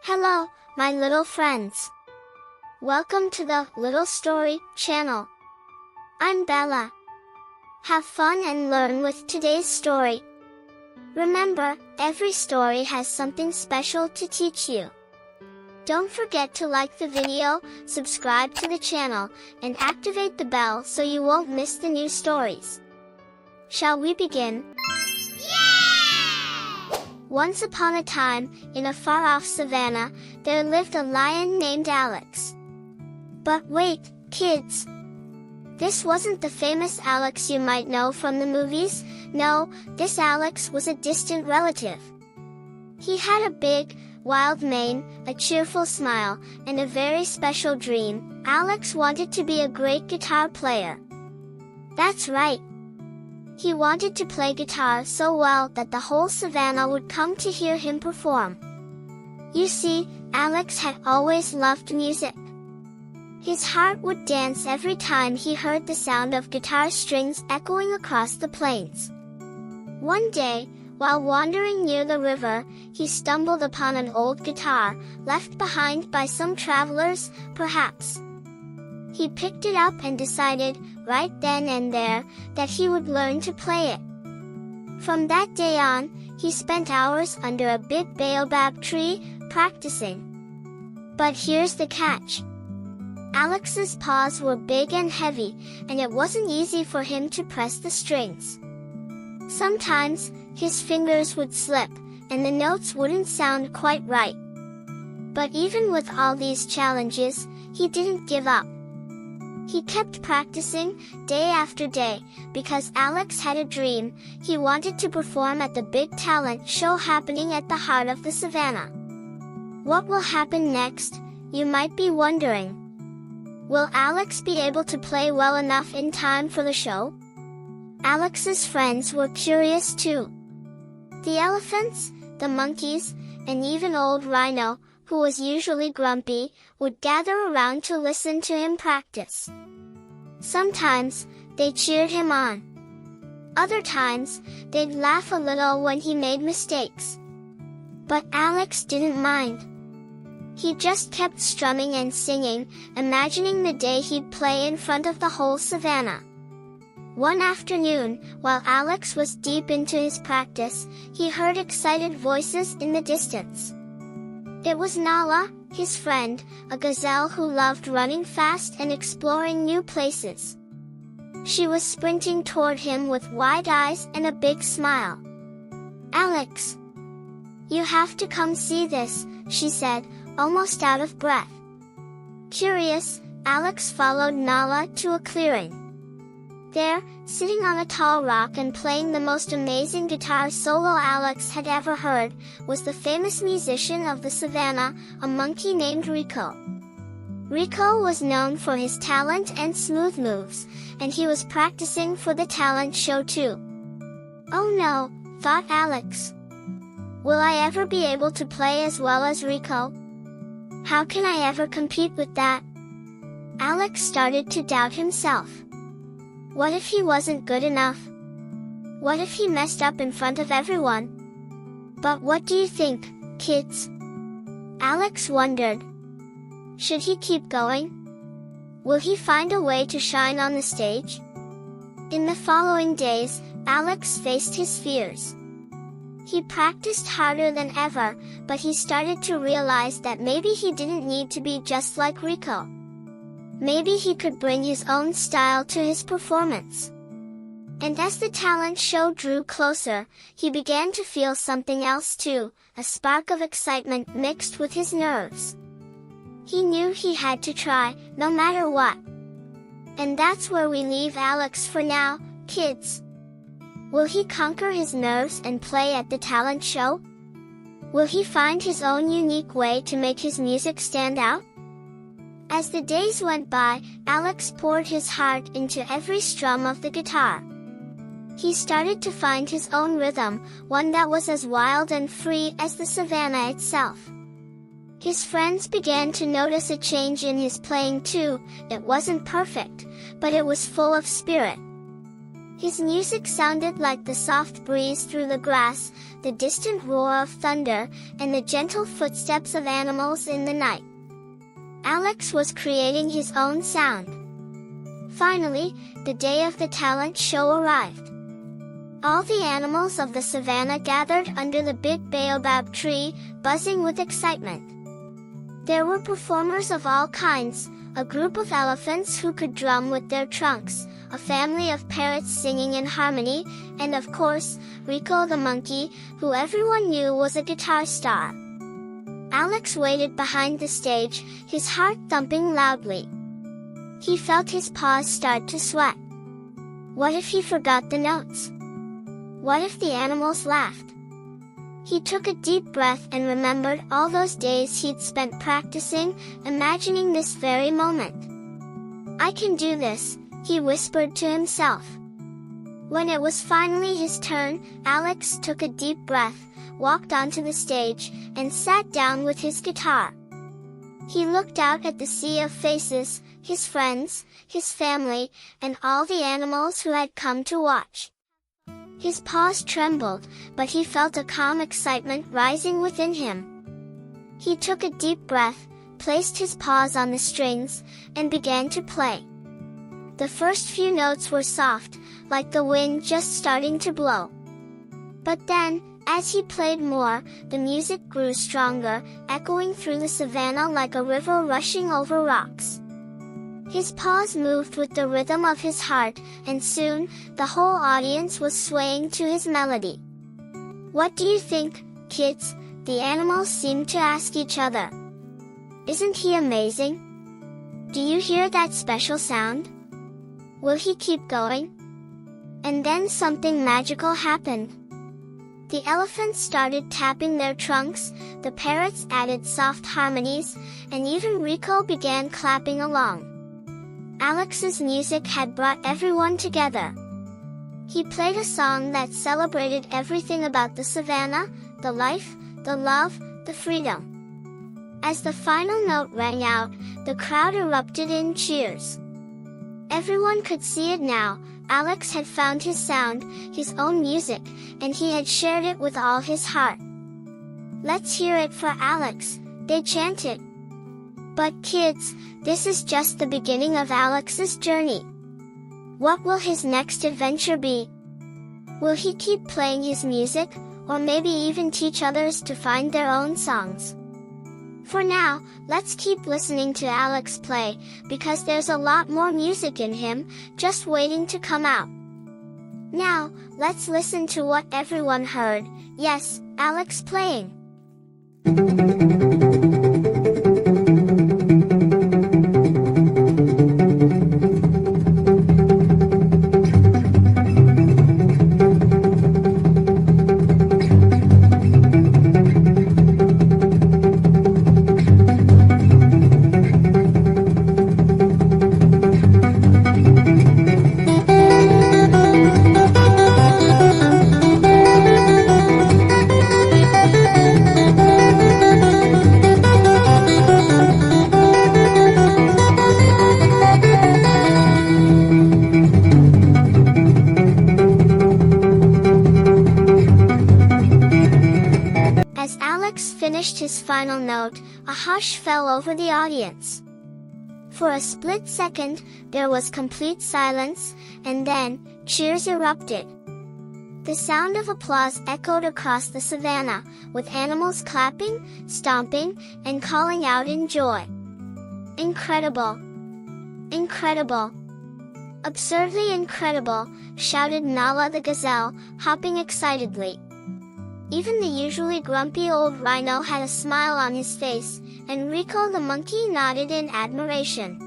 Hello, my little friends. Welcome to the Little Story channel. I'm Bella. Have fun and learn with today's story. Remember, every story has something special to teach you. Don't forget to like the video, subscribe to the channel, and activate the bell so you won't miss the new stories. Shall we begin? Once upon a time, in a far-off savannah, there lived a lion named Alex. But wait, kids! This wasn't the famous Alex you might know from the movies. No, this Alex was a distant relative. He had a big, wild mane, a cheerful smile, and a very special dream. Alex wanted to be a great guitar player. That's right. He wanted to play guitar so well that the whole savannah would come to hear him perform. You see, Alex had always loved music. His heart would dance every time he heard the sound of guitar strings echoing across the plains. One day, while wandering near the river, he stumbled upon an old guitar, left behind by some travelers, perhaps. He picked it up and decided, right then and there, that he would learn to play it. From that day on, he spent hours under a big baobab tree, practicing. But here's the catch. Alex's paws were big and heavy, and it wasn't easy for him to press the strings. Sometimes, his fingers would slip, and the notes wouldn't sound quite right. But even with all these challenges, he didn't give up. He kept practicing, day after day, because Alex had a dream. He wanted to perform at the big talent show happening at the heart of the savannah. What will happen next, you might be wondering. Will Alex be able to play well enough in time for the show? Alex's friends were curious too. The elephants, the monkeys, and even old Rhino, who was usually grumpy, would gather around to listen to him practice. Sometimes, they cheered him on. Other times, they'd laugh a little when he made mistakes. But Alex didn't mind. He just kept strumming and singing, imagining the day he'd play in front of the whole savannah. One afternoon, while Alex was deep into his practice, he heard excited voices in the distance. It was Nala, his friend, a gazelle who loved running fast and exploring new places. She was sprinting toward him with wide eyes and a big smile. "Alex! You have to come see this," she said, almost out of breath. Curious, Alex followed Nala to a clearing. There, sitting on a tall rock and playing the most amazing guitar solo Alex had ever heard, was the famous musician of the savannah, a monkey named Rico. Rico was known for his talent and smooth moves, and he was practicing for the talent show too. Oh no, thought Alex. Will I ever be able to play as well as Rico? How can I ever compete with that? Alex started to doubt himself. What if he wasn't good enough? What if he messed up in front of everyone? But what do you think, kids? Alex wondered. Should he keep going? Will he find a way to shine on the stage? In the following days, Alex faced his fears. He practiced harder than ever, but he started to realize that maybe he didn't need to be just like Rico. Maybe he could bring his own style to his performance. And as the talent show drew closer, he began to feel something else too, a spark of excitement mixed with his nerves. He knew he had to try, no matter what. And that's where we leave Alex for now, kids. Will he conquer his nerves and play at the talent show? Will he find his own unique way to make his music stand out? As the days went by, Alex poured his heart into every strum of the guitar. He started to find his own rhythm, one that was as wild and free as the savannah itself. His friends began to notice a change in his playing too. It wasn't perfect, but it was full of spirit. His music sounded like the soft breeze through the grass, the distant roar of thunder, and the gentle footsteps of animals in the night. Alex was creating his own sound. Finally, the day of the talent show arrived. All the animals of the savannah gathered under the big baobab tree, buzzing with excitement. There were performers of all kinds, a group of elephants who could drum with their trunks, a family of parrots singing in harmony, and of course, Rico the monkey, who everyone knew was a guitar star. Alex waited behind the stage, his heart thumping loudly. He felt his paws start to sweat. What if he forgot the notes? What if the animals laughed? He took a deep breath and remembered all those days he'd spent practicing, imagining this very moment. "I can do this," he whispered to himself. When it was finally his turn, Alex took a deep breath, walked onto the stage, and sat down with his guitar. He looked out at the sea of faces, his friends, his family, and all the animals who had come to watch. His paws trembled, but he felt a calm excitement rising within him. He took a deep breath, placed his paws on the strings, and began to play. The first few notes were soft, like the wind just starting to blow. But then, as he played more, the music grew stronger, echoing through the savannah like a river rushing over rocks. His paws moved with the rhythm of his heart, and soon, the whole audience was swaying to his melody. "What do you think, kids?" the animals seemed to ask each other. "Isn't he amazing? Do you hear that special sound? Will he keep going?" And then something magical happened. The elephants started tapping their trunks, the parrots added soft harmonies, and even Rico began clapping along. Alex's music had brought everyone together. He played a song that celebrated everything about the savannah, the life, the love, the freedom. As the final note rang out, the crowd erupted in cheers. Everyone could see it now. Alex had found his sound, his own music, and he had shared it with all his heart. "Let's hear it for Alex," they chanted. But kids, this is just the beginning of Alex's journey. What will his next adventure be? Will he keep playing his music, or maybe even teach others to find their own songs? For now, let's keep listening to Alex play, because there's a lot more music in him, just waiting to come out. Now, let's listen to what everyone heard. Yes, Alex playing. Finished his final note, a hush fell over the audience. For a split second, there was complete silence, and then, cheers erupted. The sound of applause echoed across the savannah, with animals clapping, stomping, and calling out in joy. "Incredible! Incredible! Absurdly incredible!" shouted Nala the gazelle, hopping excitedly. Even the usually grumpy old rhino had a smile on his face, and Rico the monkey nodded in admiration.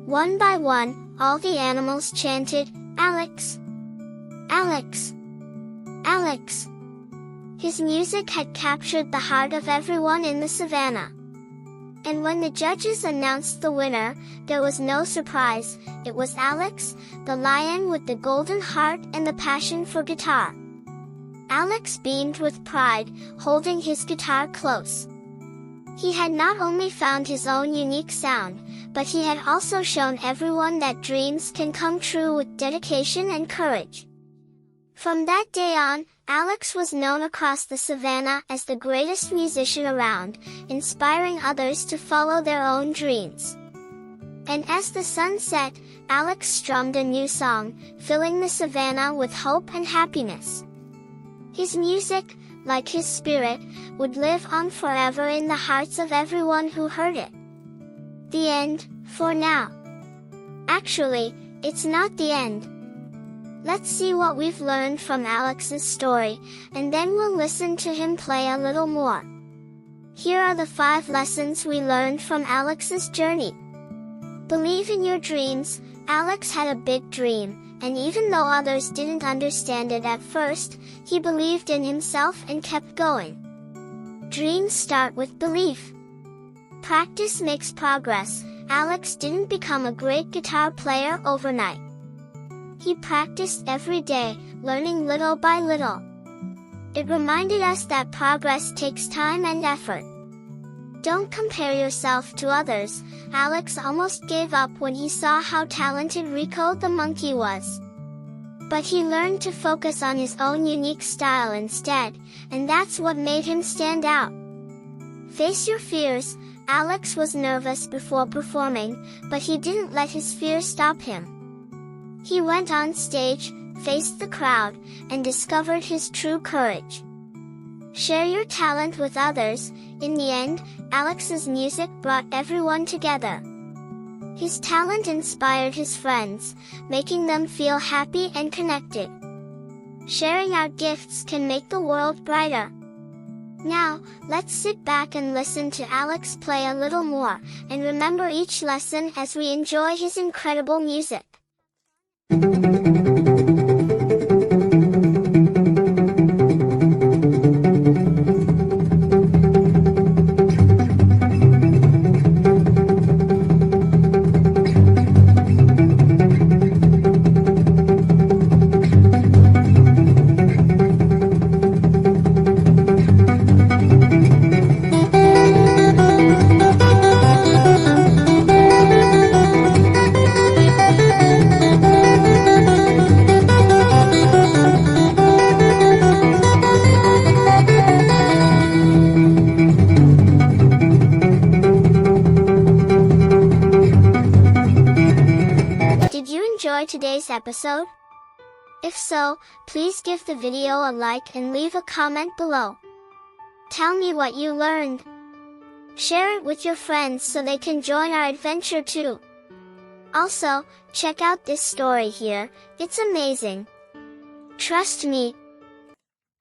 One by one, all the animals chanted, "Alex! Alex! Alex!" His music had captured the heart of everyone in the savannah. And when the judges announced the winner, there was no surprise. It was Alex, the lion with the golden heart and the passion for guitar. Alex beamed with pride, holding his guitar close. He had not only found his own unique sound, but he had also shown everyone that dreams can come true with dedication and courage. From that day on, Alex was known across the savannah as the greatest musician around, inspiring others to follow their own dreams. And as the sun set, Alex strummed a new song, filling the savannah with hope and happiness. His music, like his spirit, would live on forever in the hearts of everyone who heard it. The end, for now. Actually, it's not the end. Let's see what we've learned from Alex's story, and then we'll listen to him play a little more. Here are the 5 lessons we learned from Alex's journey. Believe in your dreams. Alex had a big dream, and even though others didn't understand it at first, he believed in himself and kept going. Dreams start with belief. Practice makes progress. Alex didn't become a great guitar player overnight. He practiced every day, learning little by little. It reminded us that progress takes time and effort. Don't compare yourself to others. Alex almost gave up when he saw how talented Rico the monkey was. But he learned to focus on his own unique style instead, and that's what made him stand out. Face your fears. Alex was nervous before performing, but he didn't let his fear stop him. He went on stage, faced the crowd, and discovered his true courage. Share your talent with others. In the end, Alex's music brought everyone together. His talent inspired his friends, making them feel happy and connected. Sharing our gifts can make the world brighter. Now, let's sit back and listen to Alex play a little more, and remember each lesson as we enjoy his incredible music. Did you enjoy today's episode? If so, please give the video a like and leave a comment below. Tell me what you learned. Share it with your friends so they can join our adventure too. Also, check out this story here, it's amazing. Trust me,